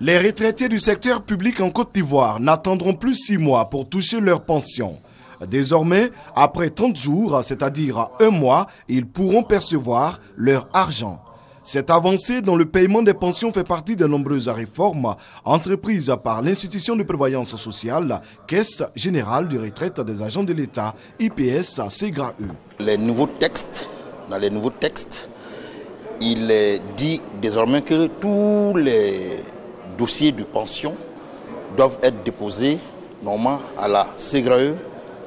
Les retraités du secteur public en Côte d'Ivoire n'attendront plus 6 mois pour toucher leur pension. Désormais, après 30 jours, c'est-à-dire 1 mois, ils pourront percevoir leur argent. Cette avancée dans le paiement des pensions fait partie de nombreuses réformes entreprises par l'institution de prévoyance sociale, Caisse générale de retraite des agents de l'État, IPS-SEGRAE. Dans les nouveaux textes, il est dit désormais que tous les dossiers de pension doivent être déposés normalement à la SEGRAE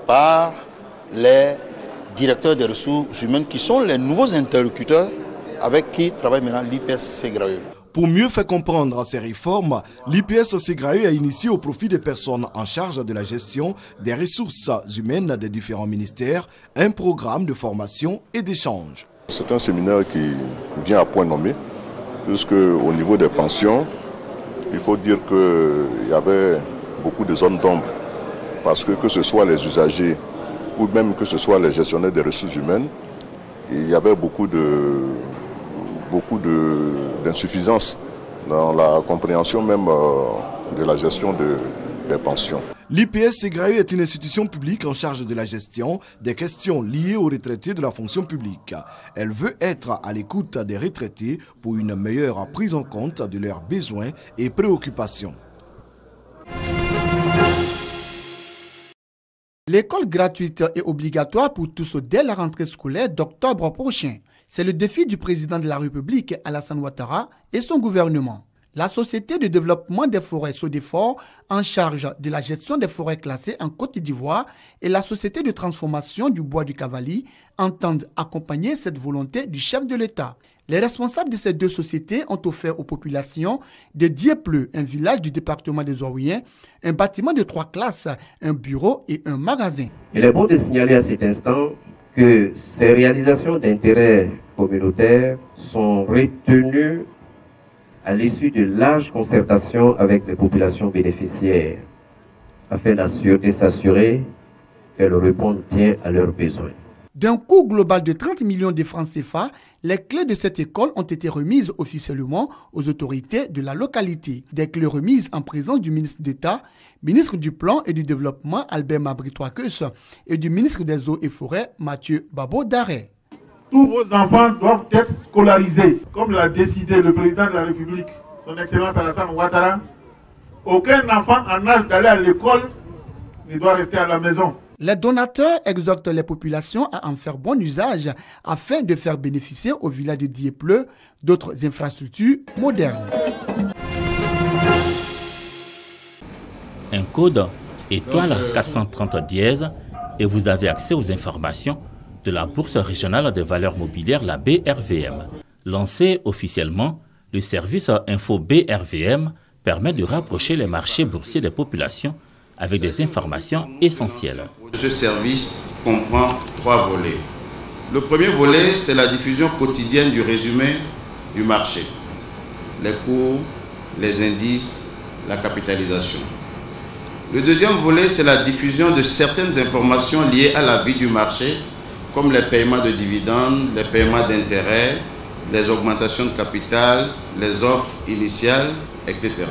par les directeurs des ressources humaines qui sont les nouveaux interlocuteurs avec qui travaille maintenant l'IPS-SEGRAE. Pour mieux faire comprendre ces réformes, l'IPS-SEGRAE a initié au profit des personnes en charge de la gestion des ressources humaines des différents ministères un programme de formation et d'échange. C'est un séminaire qui vient à point nommé, puisque au niveau des pensions, il faut dire qu'il y avait beaucoup de zones d'ombre, parce que ce soit les usagers ou même que ce soit les gestionnaires des ressources humaines, il y avait beaucoup d'insuffisances dans la compréhension même de la gestion des pensions. L'IPS-SEGRAE est une institution publique en charge de la gestion des questions liées aux retraités de la fonction publique. Elle veut être à l'écoute des retraités pour une meilleure prise en compte de leurs besoins et préoccupations. L'école gratuite est obligatoire pour tous dès la rentrée scolaire d'octobre prochain. C'est le défi du président de la République, Alassane Ouattara, et son gouvernement. La Société de développement des forêts SODEFOR, en charge de la gestion des forêts classées en Côte d'Ivoire, et la Société de transformation du bois du Cavali entendent accompagner cette volonté du chef de l'État. Les responsables de ces deux sociétés ont offert aux populations de Diepleu, un village du département des Oriens, un bâtiment de 3 classes, un bureau et un magasin. Il est bon de signaler à cet instant que ces réalisations d'intérêt communautaire sont retenues à l'issue de larges concertations avec les populations bénéficiaires, afin de s'assurer qu'elles répondent bien à leurs besoins. D'un coût global de 30 millions de francs CFA, les clés de cette école ont été remises officiellement aux autorités de la localité. Des clés remises en présence du ministre d'État, ministre du Plan et du Développement Albert Mabry-Troakeus et du ministre des Eaux et Forêts Mathieu Babo-Daré. Tous vos enfants doivent être scolarisés, comme l'a décidé le président de la République, son Excellence Alassane Ouattara. Aucun enfant en âge d'aller à l'école ne doit rester à la maison. Les donateurs exhortent les populations à en faire bon usage afin de faire bénéficier au village de Diepleu d'autres infrastructures modernes. Un code étoile 430 dièse et vous avez accès aux informations de la Bourse régionale des valeurs mobilières, la BRVM. Lancé officiellement, le service Info BRVM permet de rapprocher les marchés boursiers des populations avec des informations essentielles. Ce service comprend 3 volets. Le premier volet, c'est la diffusion quotidienne du résumé du marché. Les cours, les indices, la capitalisation. Le deuxième volet, c'est la diffusion de certaines informations liées à la vie du marché, comme les paiements de dividendes, les paiements d'intérêts, les augmentations de capital, les offres initiales, etc.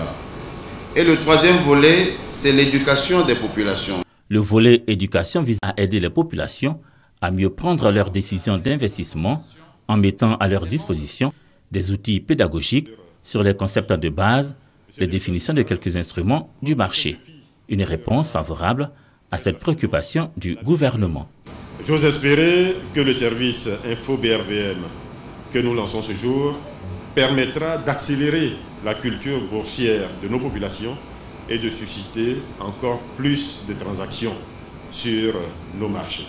Et le troisième volet, c'est l'éducation des populations. Le volet éducation vise à aider les populations à mieux prendre leurs décisions d'investissement en mettant à leur disposition des outils pédagogiques sur les concepts de base, les définitions de quelques instruments du marché. Une réponse favorable à cette préoccupation du gouvernement. J'ose espérer que le service Info BRVM que nous lançons ce jour permettra d'accélérer la culture boursière de nos populations et de susciter encore plus de transactions sur nos marchés.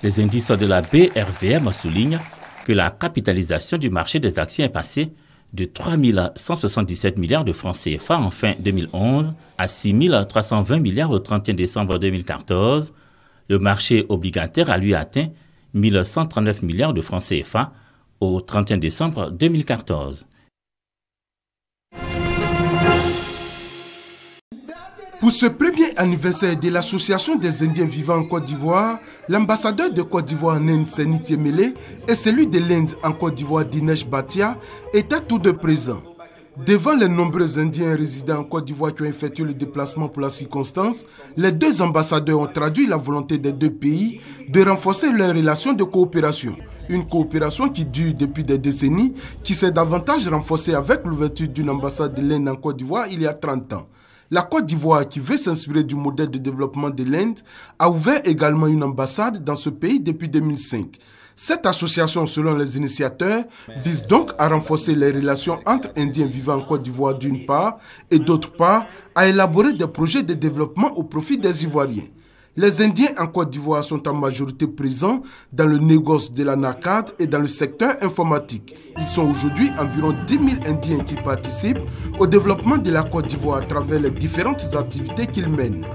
Les indices de la BRVM soulignent que la capitalisation du marché des actions est passée de 3 177 milliards de francs CFA en fin 2011 à 6 320 milliards au 31 décembre 2014. Le marché obligataire a lui atteint 1 139 milliards de francs CFA au 31 décembre 2014. Pour ce premier anniversaire de l'Association des Indiens vivant en Côte d'Ivoire, l'ambassadeur de Côte d'Ivoire en Inde, Seniti Mele, et celui de l'Inde en Côte d'Ivoire, Dinesh Bhatia, étaient tous deux présents. Devant les nombreux Indiens résidant en Côte d'Ivoire qui ont effectué le déplacement pour la circonstance, les deux ambassadeurs ont traduit la volonté des deux pays de renforcer leurs relations de coopération. Une coopération qui dure depuis des décennies, qui s'est davantage renforcée avec l'ouverture d'une ambassade de l'Inde en Côte d'Ivoire il y a 30 ans. La Côte d'Ivoire, qui veut s'inspirer du modèle de développement de l'Inde, a ouvert également une ambassade dans ce pays depuis 2005. Cette association, selon les initiateurs, vise donc à renforcer les relations entre Indiens vivant en Côte d'Ivoire d'une part et d'autre part à élaborer des projets de développement au profit des Ivoiriens. Les Indiens en Côte d'Ivoire sont en majorité présents dans le négoce de la NACAD et dans le secteur informatique. Ils sont aujourd'hui environ 10 000 Indiens qui participent au développement de la Côte d'Ivoire à travers les différentes activités qu'ils mènent.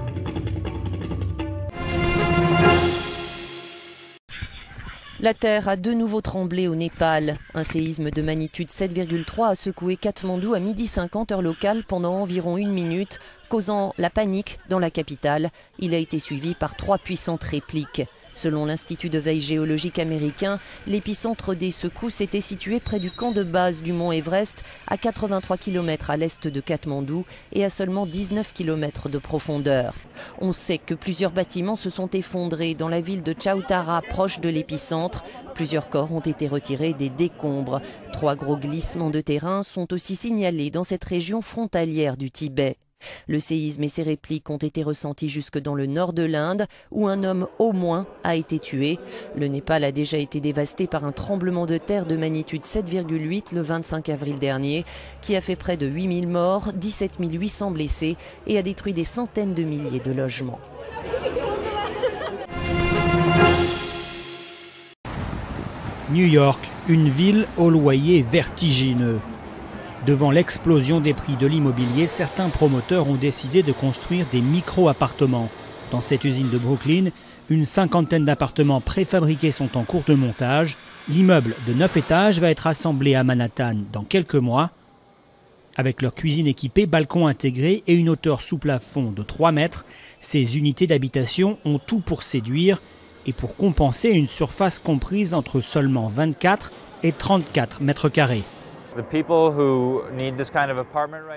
La terre a de nouveau tremblé au Népal. Un séisme de magnitude 7,3 a secoué Katmandou à 12h50 heure locale pendant environ 1 minute, causant la panique dans la capitale. Il a été suivi par 3 puissantes répliques. Selon l'Institut de veille géologique américain, l'épicentre des secousses était situé près du camp de base du mont Everest, à 83 km à l'est de Katmandou et à seulement 19 km de profondeur. On sait que plusieurs bâtiments se sont effondrés dans la ville de Chautara, proche de l'épicentre. Plusieurs corps ont été retirés des décombres. 3 gros glissements de terrain sont aussi signalés dans cette région frontalière du Tibet. Le séisme et ses répliques ont été ressentis jusque dans le nord de l'Inde, où un homme au moins a été tué. Le Népal a déjà été dévasté par un tremblement de terre de magnitude 7,8 le 25 avril dernier, qui a fait près de 8000 morts, 17 800 blessés et a détruit des centaines de milliers de logements. New York, une ville au loyer vertigineux. Devant l'explosion des prix de l'immobilier, certains promoteurs ont décidé de construire des micro-appartements. Dans cette usine de Brooklyn, une 50aine d'appartements préfabriqués sont en cours de montage. L'immeuble de 9 étages va être assemblé à Manhattan dans quelques mois. Avec leur cuisine équipée, balcon intégré et une hauteur sous plafond de 3 mètres, ces unités d'habitation ont tout pour séduire et pour compenser une surface comprise entre seulement 24 et 34 mètres carrés.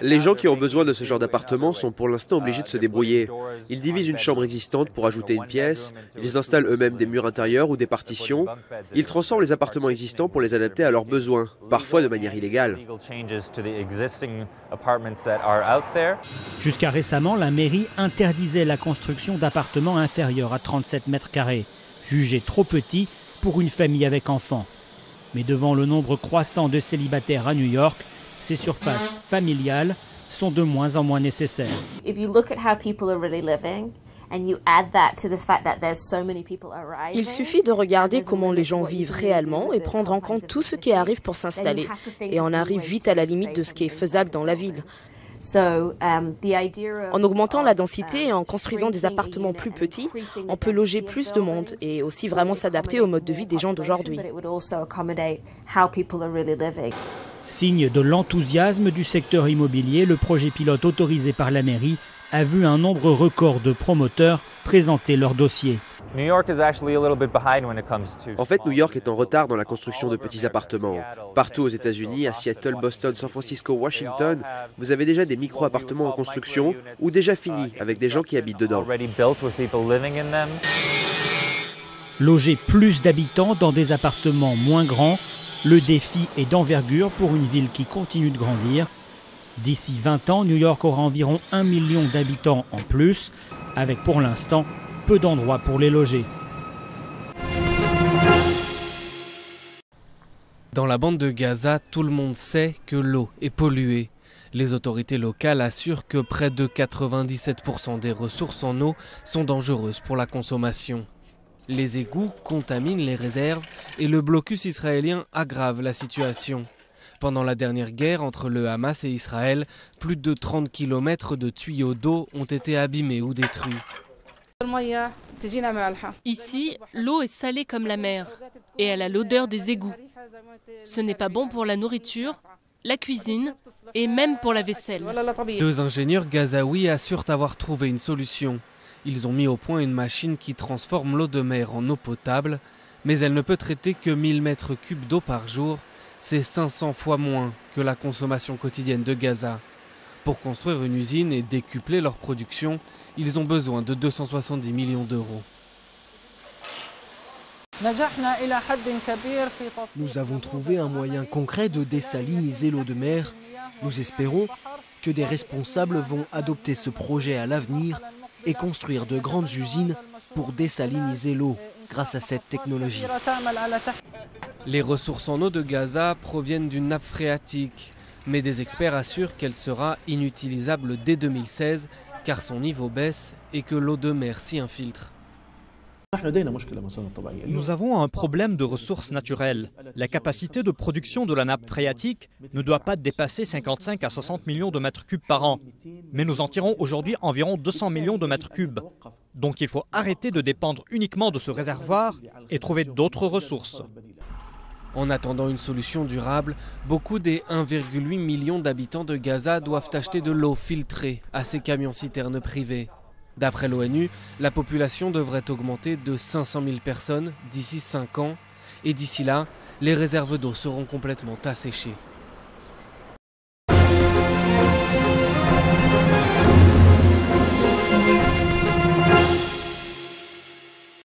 Les gens qui ont besoin de ce genre d'appartement sont pour l'instant obligés de se débrouiller. Ils divisent une chambre existante pour ajouter une pièce, ils installent eux-mêmes des murs intérieurs ou des partitions. Ils transforment les appartements existants pour les adapter à leurs besoins, parfois de manière illégale. Jusqu'à récemment, la mairie interdisait la construction d'appartements inférieurs à 37 mètres carrés, jugés trop petits pour une famille avec enfants. Mais devant le nombre croissant de célibataires à New York, ces surfaces familiales sont de moins en moins nécessaires. Il suffit de regarder comment les gens vivent réellement et prendre en compte tout ce qui arrive pour s'installer. Et on arrive vite à la limite de ce qui est faisable dans la ville. En augmentant la densité et en construisant des appartements plus petits, on peut loger plus de monde et aussi vraiment s'adapter au mode de vie des gens d'aujourd'hui. Signe de l'enthousiasme du secteur immobilier, le projet pilote autorisé par la mairie a vu un nombre record de promoteurs présenter leur dossier. En fait, New York est en retard dans la construction de petits appartements. Partout aux États-Unis, à Seattle, Boston, San Francisco, Washington, vous avez déjà des micro-appartements en construction ou déjà finis avec des gens qui habitent dedans. Loger plus d'habitants dans des appartements moins grands, le défi est d'envergure pour une ville qui continue de grandir. D'ici 20 ans, New York aura environ 1 million d'habitants en plus, avec pour l'instant peu d'endroits pour les loger. Dans la bande de Gaza, tout le monde sait que l'eau est polluée. Les autorités locales assurent que près de 97% des ressources en eau sont dangereuses pour la consommation. Les égouts contaminent les réserves et le blocus israélien aggrave la situation. Pendant la dernière guerre entre le Hamas et Israël, plus de 30 km de tuyaux d'eau ont été abîmés ou détruits. Ici, l'eau est salée comme la mer et elle a l'odeur des égouts. Ce n'est pas bon pour la nourriture, la cuisine et même pour la vaisselle. 2 ingénieurs gazaouis assurent avoir trouvé une solution. Ils ont mis au point une machine qui transforme l'eau de mer en eau potable, mais elle ne peut traiter que 1000 mètres cubes d'eau par jour. C'est 500 fois moins que la consommation quotidienne de Gaza. Pour construire une usine et décupler leur production, ils ont besoin de 270 millions d'euros. Nous avons trouvé un moyen concret de désaliniser l'eau de mer. Nous espérons que des responsables vont adopter ce projet à l'avenir et construire de grandes usines pour désaliniser l'eau grâce à cette technologie. Les ressources en eau de Gaza proviennent d'une nappe phréatique, mais des experts assurent qu'elle sera inutilisable dès 2016 car son niveau baisse et que l'eau de mer s'y infiltre. Nous avons un problème de ressources naturelles. La capacité de production de la nappe phréatique ne doit pas dépasser 55 à 60 millions de mètres cubes par an. Mais nous en tirons aujourd'hui environ 200 millions de mètres cubes. Donc il faut arrêter de dépendre uniquement de ce réservoir et trouver d'autres ressources. En attendant une solution durable, beaucoup des 1,8 million d'habitants de Gaza doivent acheter de l'eau filtrée à ces camions-citernes privés. D'après l'ONU, la population devrait augmenter de 500 000 personnes d'ici 5 ans. Et d'ici là, les réserves d'eau seront complètement asséchées.